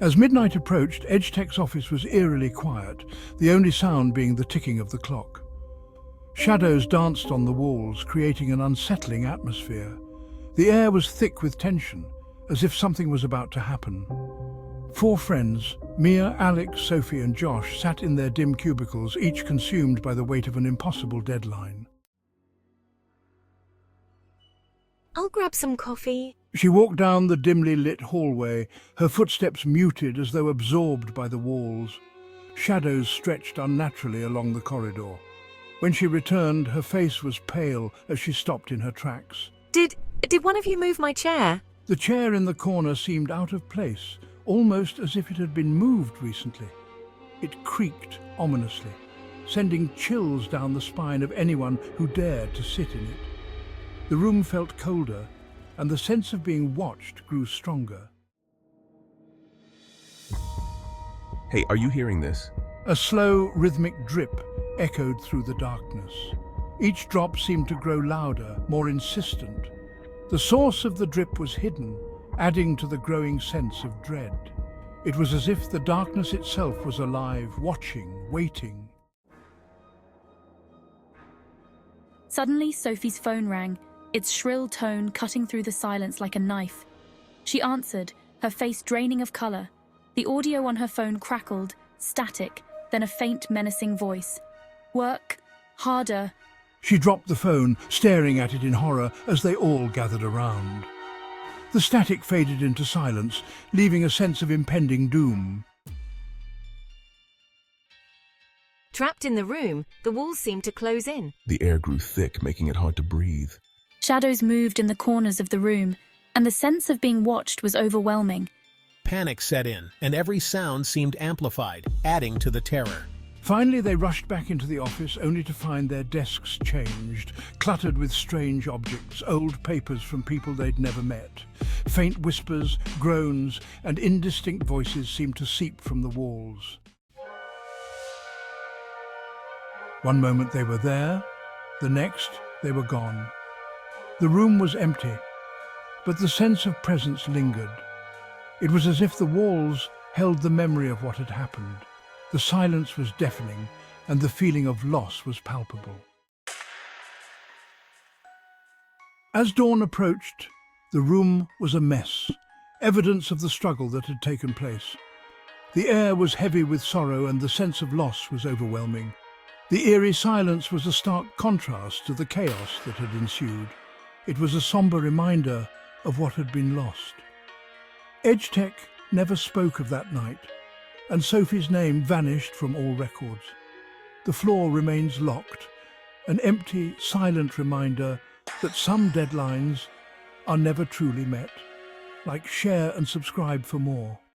As midnight approached, EdgeTech's office was eerily quiet, the only sound being the ticking of the clock. Shadows danced on the walls, creating an unsettling atmosphere. The air was thick with tension, as if something was about to happen. Four friends, Mia, Alex, Sophie and Josh, sat in their dim cubicles, each consumed by the weight of an impossible deadline. I'll grab some coffee. She walked down the dimly lit hallway, her footsteps muted as though absorbed by the walls. Shadows stretched unnaturally along the corridor. When she returned, her face was pale as she stopped in her tracks. Did one of you move my chair? The chair in the corner seemed out of place, almost as if it had been moved recently. It creaked ominously, sending chills down the spine of anyone who dared to sit in it. The room felt colder, and the sense of being watched grew stronger. Hey, are you hearing this? A slow, rhythmic drip echoed through the darkness. Each drop seemed to grow louder, more insistent. The source of the drip was hidden, adding to the growing sense of dread. It was as if the darkness itself was alive, watching, waiting. Suddenly, Sophie's phone rang, its shrill tone cutting through the silence like a knife. She answered, her face draining of color. The audio on her phone crackled, static, then a faint, menacing voice. Work, harder. She dropped the phone, staring at it in horror as they all gathered around. The static faded into silence, leaving a sense of impending doom. Trapped in the room, the walls seemed to close in. The air grew thick, making it hard to breathe. Shadows moved in the corners of the room, and the sense of being watched was overwhelming. Panic set in, and every sound seemed amplified, adding to the terror. Finally, they rushed back into the office, only to find their desks changed, cluttered with strange objects, old papers from people they'd never met. Faint whispers, groans, and indistinct voices seemed to seep from the walls. One moment they were there, the next they were gone. The room was empty, but the sense of presence lingered. It was as if the walls held the memory of what had happened. The silence was deafening, and the feeling of loss was palpable. As dawn approached, the room was a mess, evidence of the struggle that had taken place. The air was heavy with sorrow, and the sense of loss was overwhelming. The eerie silence was a stark contrast to the chaos that had ensued. It was a somber reminder of what had been lost. EdgeTech never spoke of that night, and Sophie's name vanished from all records. The floor remains locked, an empty, silent reminder that some deadlines are never truly met. Like, share and subscribe for more.